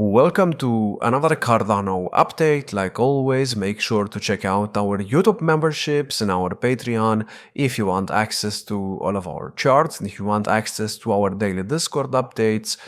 Welcome to another Cardano update. Like always, make sure to check out our YouTube memberships and our Patreon if you want access to all of our charts and if you want access to our daily Discord updates.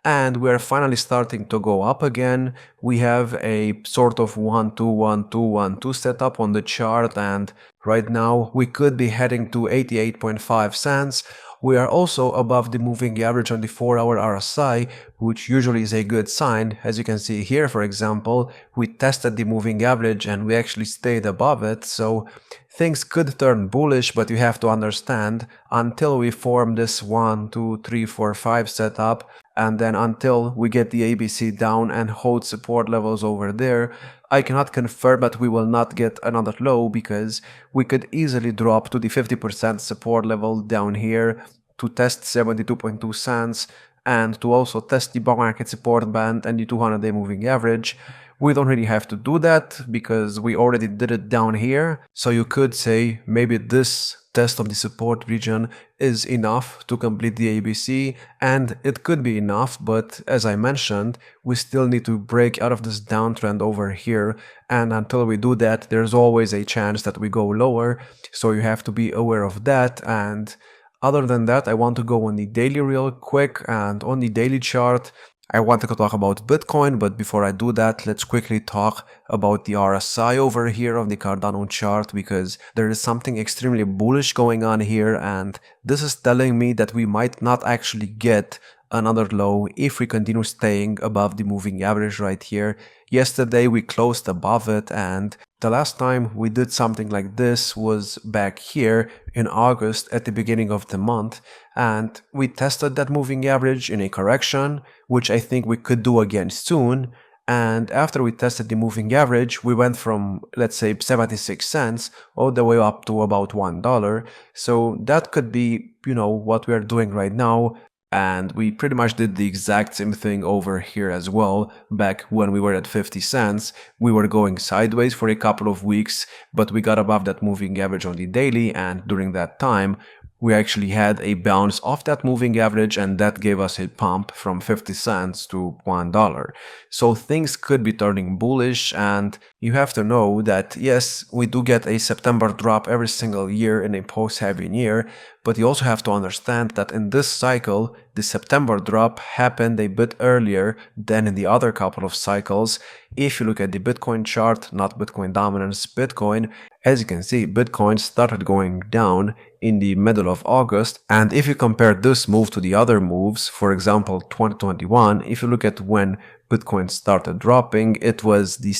And we're finally starting to go up again. We have a sort of 1-2-1-2-1-2 setup on the chart, and right now we could be heading to 88.5 cents. We are also above the moving average on the 4-hour RSI, which usually is a good sign. As you can see here, for example, we tested the moving average and we actually stayed above it, so things could turn bullish, but you have to understand, until we form this 1, 2, 3, 4, 5 setup, and then until we get the ABC down and hold support levels over there, I cannot confirm that we will not get another low, because we could easily drop to the 50% support level down here to test 72.2 cents and to also test the bar market support band and the 200-day moving average. We don't really have to do that because we already did it down here. So you could say maybe this test of the support region is enough to complete the ABC, and it could be enough, but as I mentioned, we still need to break out of this downtrend over here, and until we do that, there's always a chance that we go lower, so you have to be aware of that. And other than that, I want to go on the daily real quick, and on the daily chart, I wanted to talk about Bitcoin, but before I do that, let's quickly talk about the RSI over here on the Cardano chart, because there is something extremely bullish going on here, and this is telling me that we might not actually get another low if we continue staying above the moving average right here. Yesterday we closed above it, and the last time we did something like this was back here in August at the beginning of the month, and we tested that moving average in a correction, which I think we could do again soon. And after we tested the moving average, we went from, let's say, 76 cents all the way up to about $1. So that could be, what we are doing right now. And we pretty much did the exact same thing over here as well. Back when we were at 50 cents, we were going sideways for a couple of weeks, but we got above that moving average on the daily, and during that time, we actually had a bounce off that moving average, and that gave us a pump from 50 cents to $1. So things could be turning bullish, and you have to know that yes, we do get a September drop every single year in a post-halving year, but you also have to understand that in this cycle, the September drop happened a bit earlier than in the other couple of cycles. If you look at the Bitcoin chart, not Bitcoin dominance, Bitcoin, as you can see, Bitcoin started going down in the middle of August, and if you compare this move to the other moves, for example 2021, if you look at when Bitcoin started dropping, it was the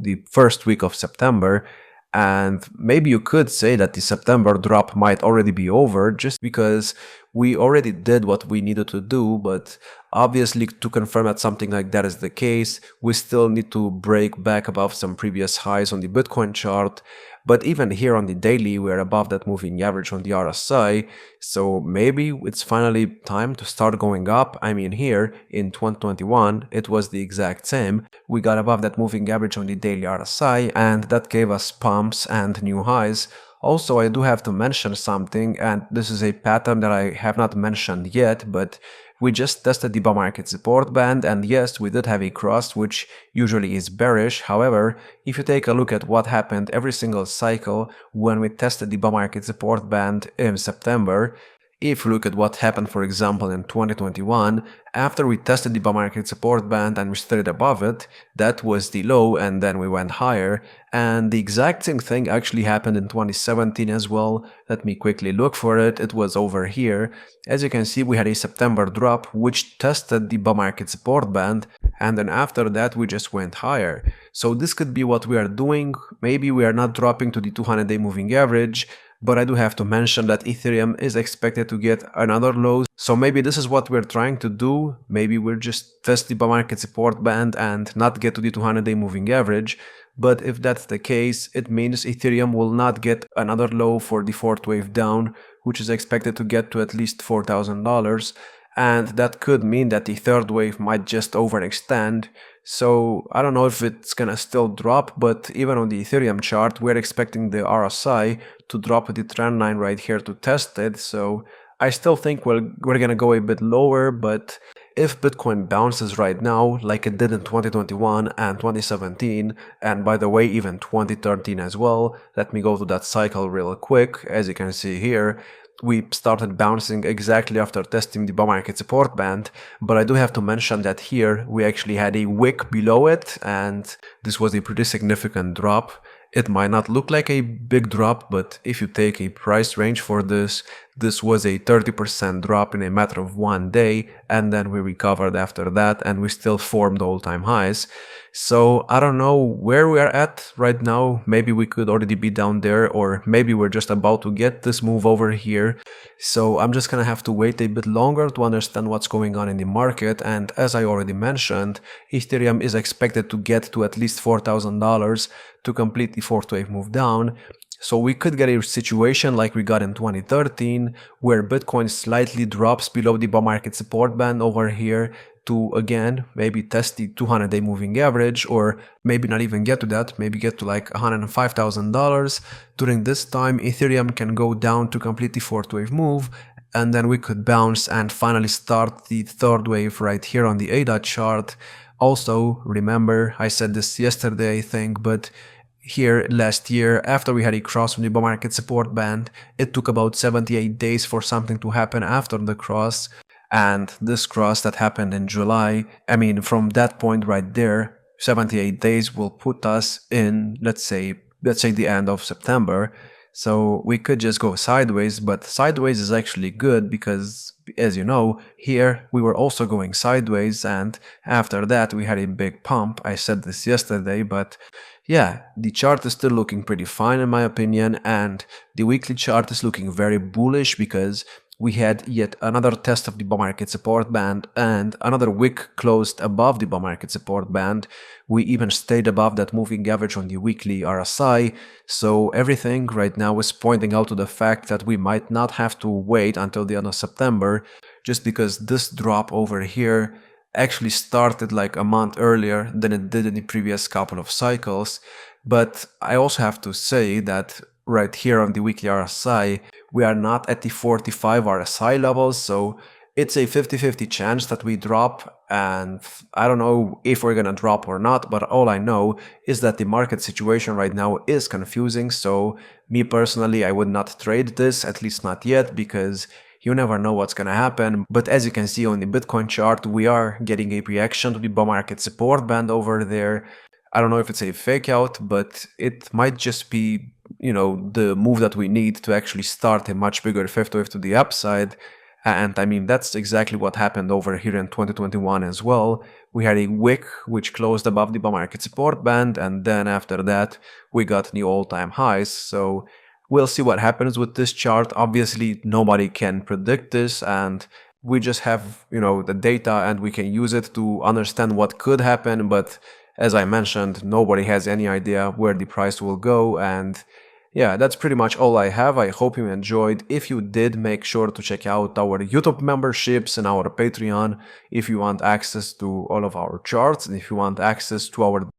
the first week of September. And maybe you could say that the September drop might already be over just because we already did what we needed to do, but obviously to confirm that something like that is the case, we still need to break back above some previous highs on the Bitcoin chart. But even here on the daily, we're above that moving average on the RSI, so maybe it's finally time to start going up. I mean, here in 2021, it was the exact same. We got above that moving average on the daily RSI, and that gave us pumps and new highs. Also, I do have to mention something, and this is a pattern that I have not mentioned yet, but we just tested the bar market support band, and yes, we did have a cross, which usually is bearish. However, if you take a look at what happened every single cycle when we tested the bar market support band in September, if you look at what happened, for example, in 2021, after we tested the bar market support band and we stayed above it, that was the low, and then we went higher. And the exact same thing actually happened in 2017 as well. Let me quickly look for it. It was over here. As you can see, we had a September drop which tested the bar market support band, and then after that we just went higher. So this could be what we are doing. Maybe we are not dropping to the 200-day moving average, but I do have to mention that Ethereum is expected to get another low. So maybe this is what we're trying to do. Maybe we'll just test the bar market support band and not get to the 200-day moving average. But if that's the case, it means Ethereum will not get another low for the fourth wave down, which is expected to get to at least $4,000. And that could mean that the third wave might just overextend. So I don't know if it's gonna still drop, but even on the Ethereum chart, we're expecting the RSI to drop with the trend line right here to test it. So I still think we're gonna go a bit lower, but if Bitcoin bounces right now like it did in 2021 and 2017, and by the way even 2013 as well, let me go to that cycle real quick. As you can see here, we started bouncing exactly after testing the bull market support band, but I do have to mention that here we actually had a wick below it, and this was a pretty significant drop. It might not look like a big drop, but if you take a price range for this, this was a 30% drop in a matter of 1 day, and then we recovered after that and we still formed all-time highs. So I don't know where we are at right now. Maybe we could already be down there, or maybe we're just about to get this move over here. So I'm just gonna have to wait a bit longer to understand what's going on in the market. And as I already mentioned, Ethereum is expected to get to at least $4,000 to complete the fourth wave move down. So we could get a situation like we got in 2013, where Bitcoin slightly drops below the bull market support band over here to again maybe test the 200-day moving average, or maybe not even get to that, maybe get to like $105,000. During this time, Ethereum can go down to complete the fourth wave move, and then we could bounce and finally start the third wave right here on the A-dot chart. Also, remember, I said this yesterday I think, but here last year, after we had a cross from the bull market support band, it took about 78 days for something to happen after the cross. And this cross that happened in July, I mean, from that point right there, 78 days will put us in, let's say the end of September. So we could just go sideways, but sideways is actually good because, as you know, here we were also going sideways, and after that we had a big pump. I said this yesterday, but yeah, the chart is still looking pretty fine in my opinion, and the weekly chart is looking very bullish because we had yet another test of the bull market support band and another wick closed above the bull market support band. We even stayed above that moving average on the weekly RSI, so everything right now is pointing out to the fact that we might not have to wait until the end of September, just because this drop over here actually started like a month earlier than it did in the previous couple of cycles. But I also have to say that right here on the weekly RSI, we are not at the 45 RSI levels, so it's a 50-50 chance that we drop, and I don't know if we're gonna drop or not, but all I know is that the market situation right now is confusing. So me personally, I would not trade this, at least not yet, because you never know what's gonna happen. But as you can see on the Bitcoin chart, we are getting a reaction to the bull market support band over there. I don't know if it's a fake out, but it might just be, you know, the move that we need to actually start a much bigger fifth wave to the upside. And I mean, that's exactly what happened over here in 2021 as well. We had a wick which closed above the bull market support band, and then after that we got new all-time highs. So we'll see what happens with this chart. Obviously nobody can predict this, and we just have, you know, the data and we can use it to understand what could happen. But as I mentioned, nobody has any idea where the price will go, and yeah, that's pretty much all I have. I hope you enjoyed. If you did, make sure to check out our YouTube memberships and our Patreon if you want access to all of our charts, and if you want access to our